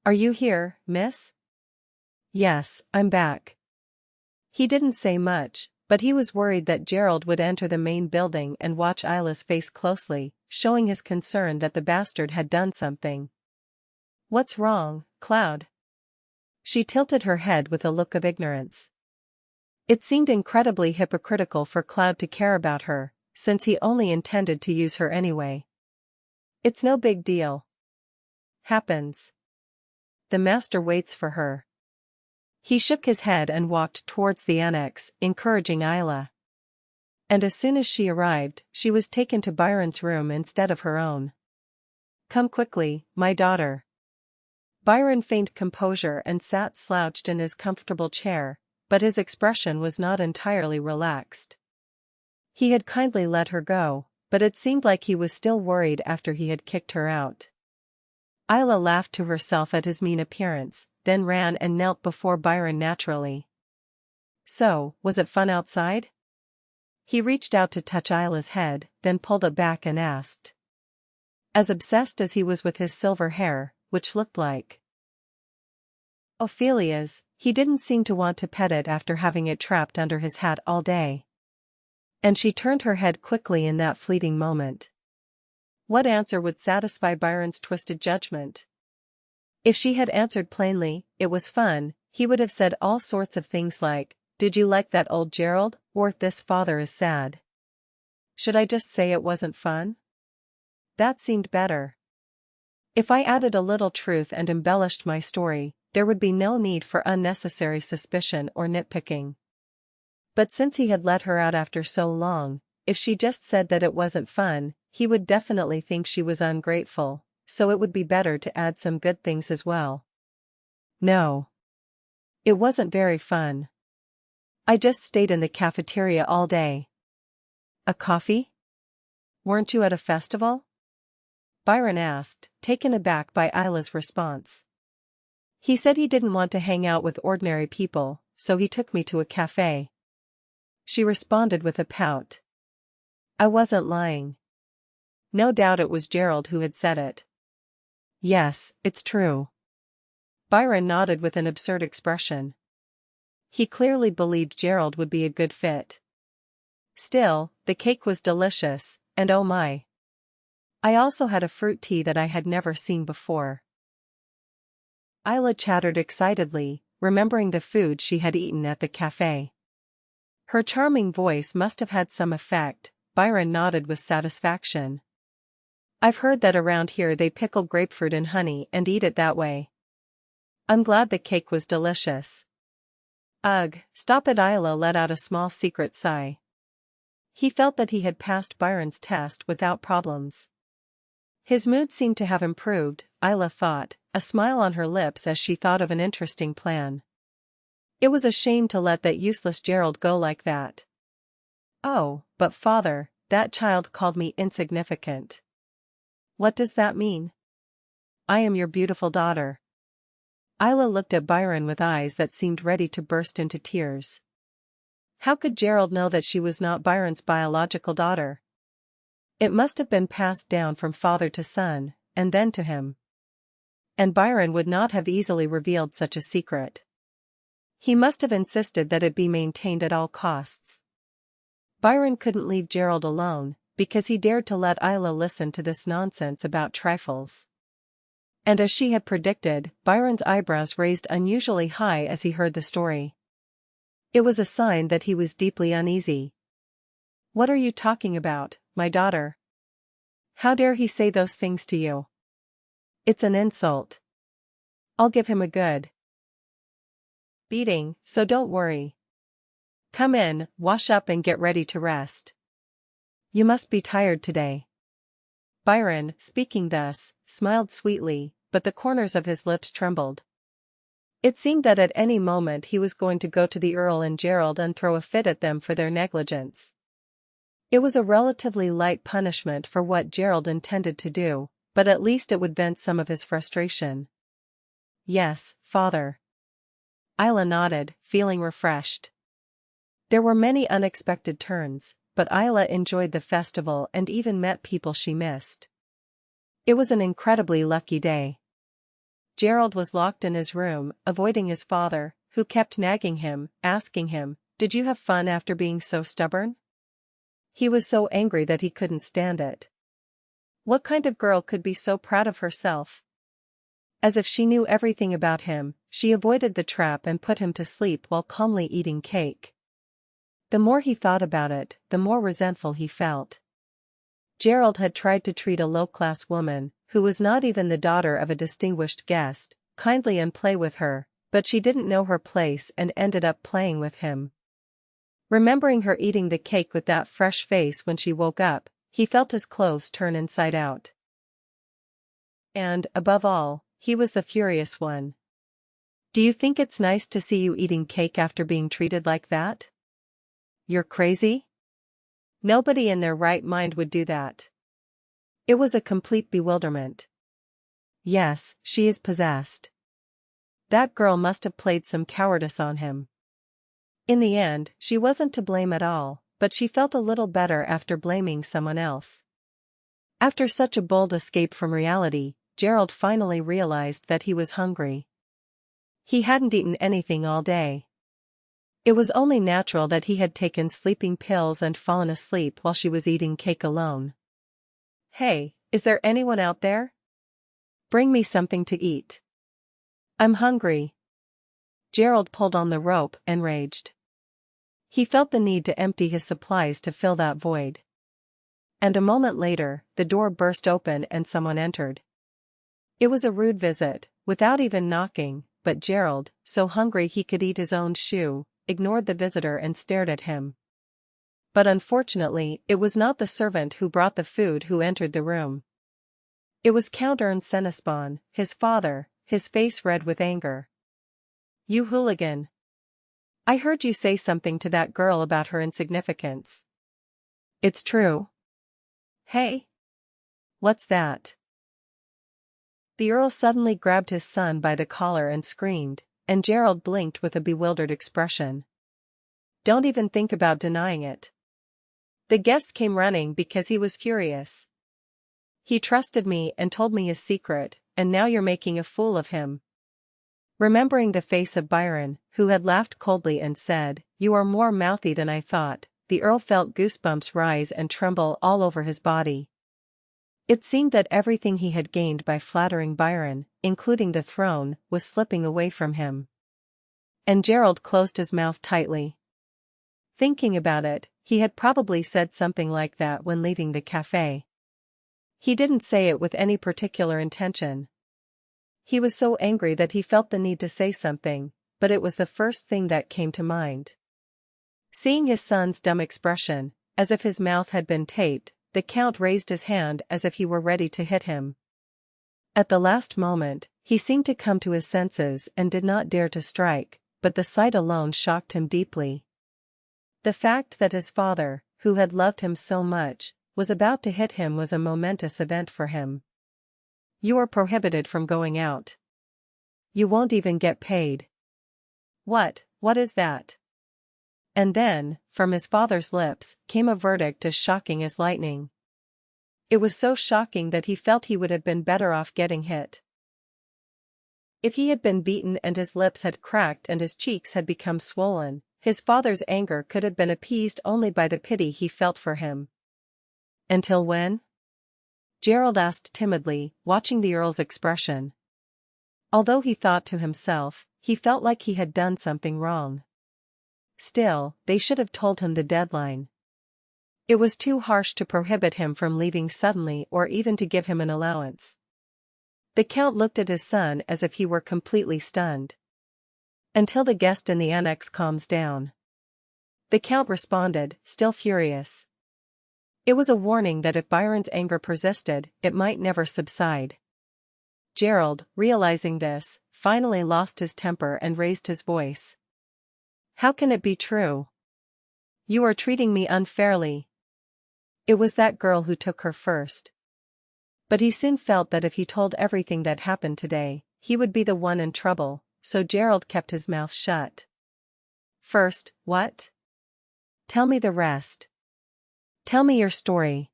Are you here, miss? Yes, I'm back. He didn't say much, but he was worried that Gerald would enter the main building and watch Ayla's face closely, showing his concern that the bastard had done something. What's wrong, Cloud? She tilted her head with a look of ignorance. It seemed incredibly hypocritical for Cloud to care about her, since he only intended to use her anyway. It's no big deal. Happens. The master waits for her. He shook his head and walked towards the annex, encouraging Ayla. And as soon as she arrived, she was taken to Byron's room instead of her own. Come quickly, my daughter. Byron feigned composure and sat slouched in his comfortable chair, but his expression was not entirely relaxed. He had kindly let her go, but it seemed like he was still worried after he had kicked her out. Ayla laughed to herself at his mean appearance, then ran and knelt before Byron naturally. So, was it fun outside? He reached out to touch Ayla's head, then pulled it back and asked. As obsessed as he was with his silver hair, which looked like Ophelia's, he didn't seem to want to pet it after having it trapped under his hat all day. And she turned her head quickly in that fleeting moment. What answer would satisfy Byron's twisted judgment? If she had answered plainly, it was fun, he would have said all sorts of things like, did you like that old Gerald, or this father is sad? Should I just say it wasn't fun? That seemed better. If I added a little truth and embellished my story, there would be no need for unnecessary suspicion or nitpicking. But since he had let her out after so long, if she just said that it wasn't fun, he would definitely think she was ungrateful, so it would be better to add some good things as well. No. It wasn't very fun. I just stayed in the cafeteria all day. A coffee? Weren't you at a festival? Byron asked, taken aback by Ayla's response. He said he didn't want to hang out with ordinary people, so he took me to a cafe. She responded with a pout. I wasn't lying. No doubt it was Gerald who had said it. Yes, it's true. Byron nodded with an absurd expression. He clearly believed Gerald would be a good fit. Still, the cake was delicious, and oh my. I also had a fruit tea that I had never seen before. Ayla chattered excitedly, remembering the food she had eaten at the cafe. Her charming voice must have had some effect. Byron nodded with satisfaction. I've heard that around here they pickle grapefruit in honey and eat it that way. I'm glad the cake was delicious. Ugh, stop it. Ayla let out a small secret sigh. He felt that he had passed Byron's test without problems. His mood seemed to have improved, Ayla thought, a smile on her lips as she thought of an interesting plan. It was a shame to let that useless Gerald go like that. Oh, but father, that child called me insignificant. What does that mean? I am your beautiful daughter. Ayla looked at Byron with eyes that seemed ready to burst into tears. How could Gerald know that she was not Byron's biological daughter? It must have been passed down from father to son, and then to him. And Byron would not have easily revealed such a secret. He must have insisted that it be maintained at all costs. Byron couldn't leave Gerald alone, because he dared to let Ayla listen to this nonsense about trifles. And as she had predicted, Byron's eyebrows raised unusually high as he heard the story. It was a sign that he was deeply uneasy. What are you talking about, my daughter? How dare he say those things to you? It's an insult. I'll give him a good beating, so don't worry. Come in, wash up and get ready to rest. You must be tired today. Byron, speaking thus, smiled sweetly, but the corners of his lips trembled. It seemed that at any moment he was going to go to the Earl and Gerald and throw a fit at them for their negligence. It was a relatively light punishment for what Gerald intended to do, but at least it would vent some of his frustration. Yes, father. Ayla nodded, feeling refreshed. There were many unexpected turns, but Ayla enjoyed the festival and even met people she missed. It was an incredibly lucky day. Gerald was locked in his room, avoiding his father, who kept nagging him, asking him, "Did you have fun after being so stubborn?" He was so angry that he couldn't stand it. What kind of girl could be so proud of herself? As if she knew everything about him, she avoided the trap and put him to sleep while calmly eating cake. The more he thought about it, the more resentful he felt. Gerald had tried to treat a low-class woman, who was not even the daughter of a distinguished guest, kindly and play with her, but she didn't know her place and ended up playing with him. Remembering her eating the cake with that fresh face when she woke up, he felt his clothes turn inside out. And, above all, he was the furious one. "Do you think it's nice to see you eating cake after being treated like that? You're crazy? Nobody in their right mind would do that." It was a complete bewilderment. Yes, she is possessed. That girl must have played some cowardice on him. In the end, she wasn't to blame at all, but she felt a little better after blaming someone else. After such a bold escape from reality, Gerald finally realized that he was hungry. He hadn't eaten anything all day. It was only natural that he had taken sleeping pills and fallen asleep while she was eating cake alone. "Hey, is there anyone out there? Bring me something to eat. I'm hungry." Gerald pulled on the rope and raged. He felt the need to empty his supplies to fill that void. And a moment later, the door burst open and someone entered. It was a rude visit, without even knocking, but Gerald, so hungry he could eat his own shoe, ignored the visitor and stared at him. But unfortunately, it was not the servant who brought the food who entered the room. It was Count Ernst Senespan, his father, his face red with anger. "You hooligan! I heard you say something to that girl about her insignificance. It's true. Hey? What's that?" The Earl suddenly grabbed his son by the collar and screamed, and Gerald blinked with a bewildered expression. "Don't even think about denying it." The guest came running because he was furious. "He trusted me and told me his secret, and now you're making a fool of him." Remembering the face of Byron, who had laughed coldly and said, "You are more mouthy than I thought," the Earl felt goosebumps rise and tremble all over his body. It seemed that everything he had gained by flattering Byron, including the throne, was slipping away from him. And Gerald closed his mouth tightly. Thinking about it, he had probably said something like that when leaving the cafe. He didn't say it with any particular intention. He was so angry that he felt the need to say something, but it was the first thing that came to mind. Seeing his son's dumb expression, as if his mouth had been taped, the Count raised his hand as if he were ready to hit him. At the last moment, he seemed to come to his senses and did not dare to strike, but the sight alone shocked him deeply. The fact that his father, who had loved him so much, was about to hit him was a momentous event for him. "You are prohibited from going out. You won't even get paid." What is that?" And then, from his father's lips, came a verdict as shocking as lightning. It was so shocking that he felt he would have been better off getting hit. If he had been beaten and his lips had cracked and his cheeks had become swollen, his father's anger could have been appeased only by the pity he felt for him. "Until when?" Gerald asked timidly, watching the Earl's expression. Although he thought to himself, he felt like he had done something wrong. Still, they should have told him the deadline. It was too harsh to prohibit him from leaving suddenly or even to give him an allowance. The Count looked at his son as if he were completely stunned. "Until the guest in the annex calms down." The Count responded, still furious. It was a warning that if Byron's anger persisted, it might never subside. Gerald, realizing this, finally lost his temper and raised his voice. "How can it be true? You are treating me unfairly. It was that girl who took her first." But he soon felt that if he told everything that happened today, he would be the one in trouble, so Gerald kept his mouth shut. "First, what? Tell me the rest. Tell me your story."